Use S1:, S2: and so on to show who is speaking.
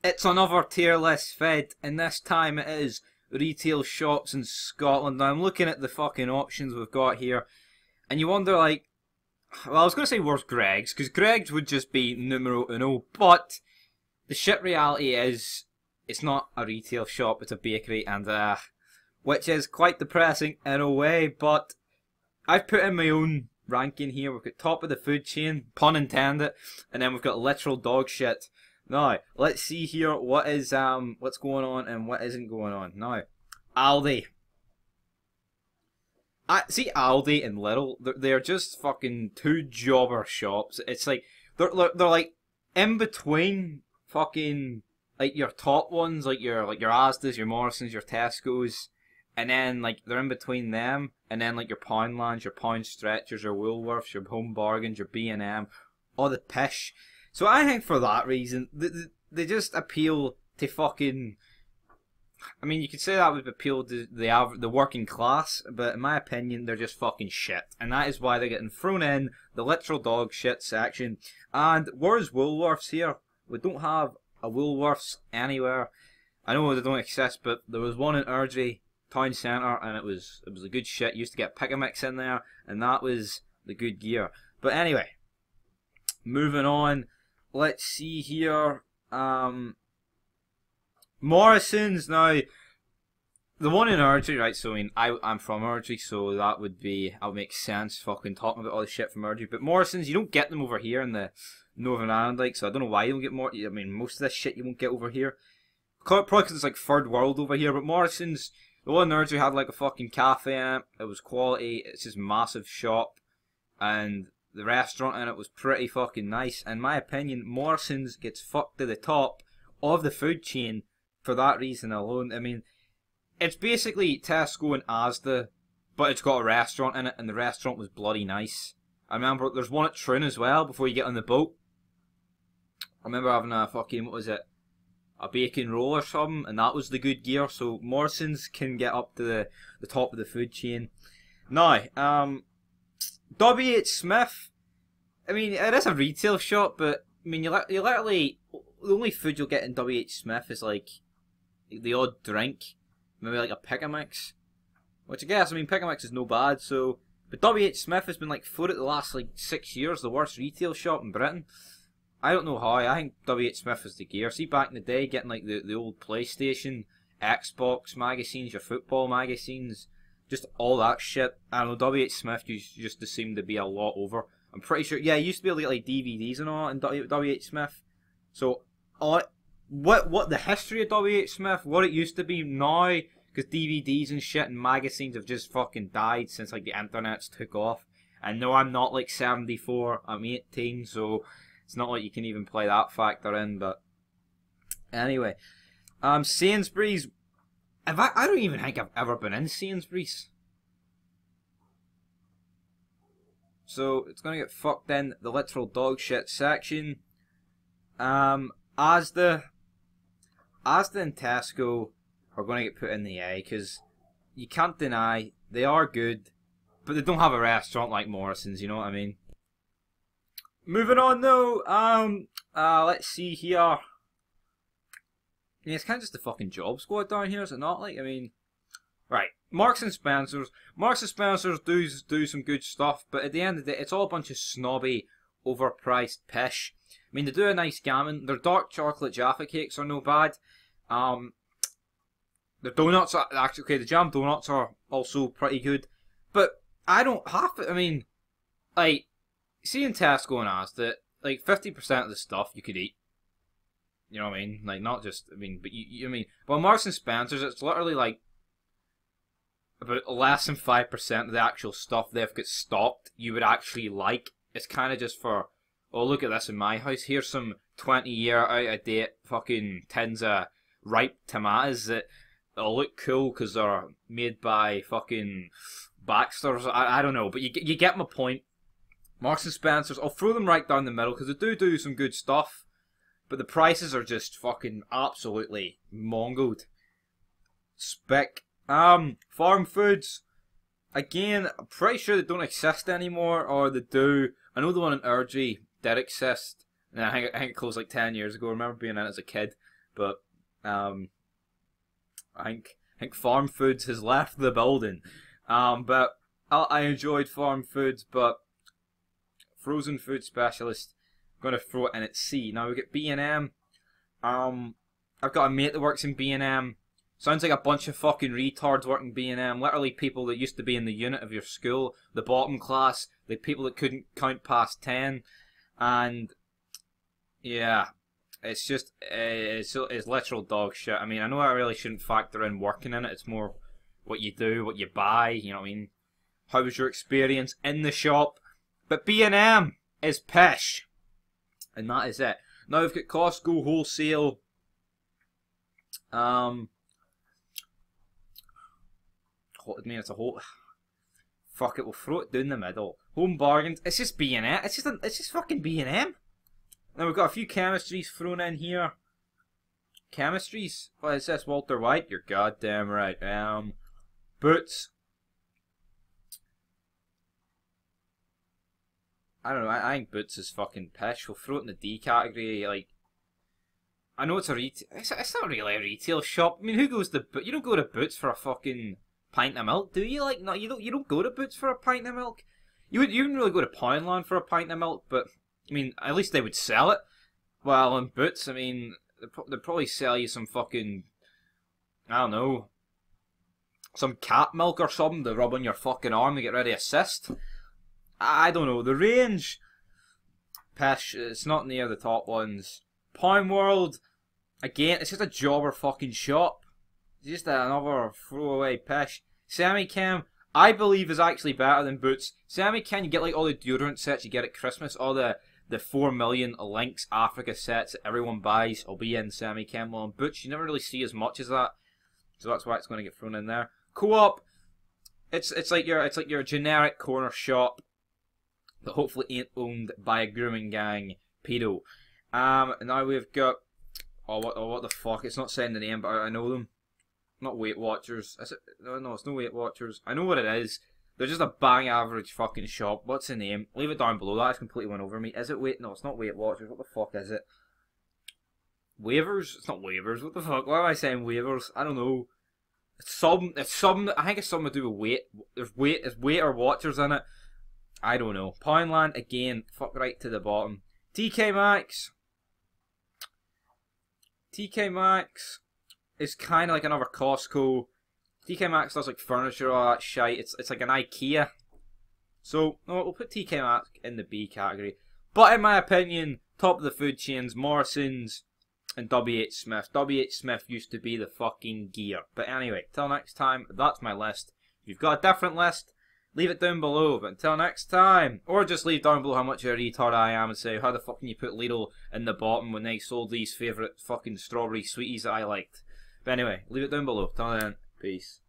S1: It's another tier list fed, and this time it is retail shops in Scotland. Now I'm looking at the fucking options we've got here, and you wonder, like, well, I was going to say where's Greg's, because Greg's would just be numero uno, but the shit reality is it's not a retail shop, it's a bakery, and which is quite depressing in a way, but I've put in my own ranking here. We've got top of the food chain, pun intended, and then we've got literal dog shit. Now, let's see here what is what's going on and what isn't going on. Now, Aldi. I see Aldi and Lidl. They're just fucking two jobber shops. It's like they're like in between fucking like your top ones, like your Asda's, your Morrisons, your Tesco's, and then like they're in between them, and then like your Poundlands, your Pound Stretchers, your Woolworths, your Home Bargains, your B&M, all the pish. So I think for that reason, they just appeal to fucking. I mean, you could say that would appeal to the working class, but in my opinion, they're just fucking shit, and that is why they're getting thrown in the literal dog shit section. And where's Woolworths here? We don't have a Woolworths anywhere. I know they don't exist, but there was one in Erdry Town Centre, and it was a good shit. You used to get Pick a Mix in there, and that was the good gear. But anyway, moving on. Let's see here. Morrisons. Now, the one in Erdry, right? So I mean, I'm from Erdry, so that would make sense. Fucking talking about all the shit from Erdry. But Morrisons, you don't get them over here in the Northern Ireland, like. So I don't know why you don't get more. I mean, most of this shit you won't get over here. Probably because it's like third world over here. But Morrisons, the one in Erdry had like a fucking cafe in it. It was quality. It's just massive shop, and the restaurant in it was pretty fucking nice. In my opinion, Morrisons gets fucked to the top of the food chain for that reason alone. I mean, it's basically Tesco and Asda, but it's got a restaurant in it, and the restaurant was bloody nice. I remember there's one at Troon as well before you get on the boat. I remember having a fucking, what was it, a bacon roll or something, and that was the good gear. So Morrisons can get up to the top of the food chain. Now, W.H. Smith, I mean, it is a retail shop, but I mean, you literally, the only food you'll get in W.H. Smith is like the odd drink, maybe like a Pick a Mix, which I guess, I mean, Pick a Mix is no bad. So, but W.H. Smith has been like voted the last like 6 years the worst retail shop in Britain. I don't know how. I think W.H. Smith is the gear. See, back in the day, getting like the old PlayStation, Xbox magazines, your football magazines, just all that shit. I don't know, W.H. Smith just seemed to be a lot over. I'm pretty sure, yeah, you used to be able to get like DVDs and all in W.H. Smith. So, what the history of W.H. Smith, what it used to be now, because DVDs and shit and magazines have just fucking died since like the internet's took off. And no, I'm not like 74, I'm 18, so it's not like you can even play that factor in, but anyway. Sainsbury's, I don't even think I've ever been in Sainsbury's. So it's gonna get fucked in the literal dog shit section. Asda and Tesco are gonna get put in the A, because you can't deny they are good, but they don't have a restaurant like Morrisons, you know what I mean? Moving on though, let's see here. Yeah, it's kind of just the fucking job squad down here, is it not? Like, I mean, right, Marks and Spencers. Marks and Spencers do some good stuff, but at the end of the day, it's all a bunch of snobby, overpriced pish. I mean, they do a nice gammon. Their dark chocolate Jaffa cakes are no bad. Their donuts are actually okay. The jam donuts are also pretty good, but I don't have it. I mean, like, see in Tesco and Asda, like 50% of the stuff you could eat. You know what I mean? Like, not just, I mean, but I mean, well, Marks and Spencers, it's literally like about less than 5% of the actual stuff they've got stocked you would actually like. It's kind of just for, oh, look at this in my house. Here's some 20-year out-of-date fucking tins of ripe tomatoes that will look cool because they're made by fucking Baxter's. I don't know, but you get my point. Marks and Spencers, I'll throw them right down the middle because they do some good stuff, but the prices are just fucking absolutely mongoed. Spick. Farm Foods. Again, I'm pretty sure they don't exist anymore, or they do. I know the one in Erdry did exist, and I think it closed like 10 years ago. I remember being in it as a kid. but I think Farm Foods has left the building. But I enjoyed Farm Foods, but frozen food specialist, I'm gonna throw it in at C. Now we get B&M. I've got a mate that works in B&M. Sounds like a bunch of fucking retards working B&M. Literally people that used to be in the unit of your school, the bottom class, the people that couldn't count past 10, and yeah, it's just it's literal dog shit. I mean, I know I really shouldn't factor in working in it. It's more what you do, what you buy. You know what I mean? How was your experience in the shop? But B&M is pish, and that is it. Now we've got Costco wholesale. I mean, it's a whole. Fuck it, we'll throw it down the middle. Home bargains. It's just B&M. It's just fucking B&M. Now we've got a few chemistries thrown in here. Chemistries? What is this? Walter White? You're goddamn right. Boots. I don't know. I think Boots is fucking pish. We'll throw it in the D category. Like, I know it's a retail. It's not really a retail shop. I mean, who goes to? You don't go to Boots for a fucking pint of milk, do you? Like, no, you don't go to Boots for a pint of milk. You wouldn't really go to Poundland for a pint of milk, but I mean, at least they would sell it. Well, in Boots, I mean, they'd probably sell you some fucking, I don't know, some cat milk or something to rub on your fucking arm to get ready to assist. I don't know. The range, pish. It's not near the top ones. Pound World, again, it's just a jobber fucking shop. It's just another throwaway pish. Semi-Chem, I believe, is actually better than Boots. Semi-Chem, you get like all the deodorant sets you get at Christmas, all the 4 million Lynx Africa sets that everyone buys will be in Semi-Chem. Well, in Boots, you never really see as much as that, so that's why it's going to get thrown in there. Co-op, it's like your generic corner shop that hopefully ain't owned by a grooming gang pedo. Now we've got what the fuck? It's not saying the name, but I know them. Not Weight Watchers. Is it? No, it's no Weight Watchers. I know what it is. They're just a bang average fucking shop. What's the name? Leave it down below. That's completely went over me. Is it Weight? No, it's not Weight Watchers. What the fuck is it? Waivers? It's not Waivers. What the fuck? Why am I saying Waivers? I don't know. It's some. I think it's something to do with weight. There's weight or Watchers in it. I don't know. Poundland again. Fuck right to the bottom. TK Maxx. TK Maxx is kind of like another Costco. TK Maxx does like furniture, all that shite. It's like an IKEA. So, no, we'll put TK Maxx in the B category. But in my opinion, top of the food chains, Morrisons and WH Smith. WH Smith used to be the fucking gear. But anyway, till next time, that's my list. If you've got a different list, leave it down below. But until next time, or just leave down below how much of a retard I am and say, how the fuck can you put Lidl in the bottom when they sold these favourite fucking strawberry sweeties that I liked? But anyway, leave it down below. Till then, peace.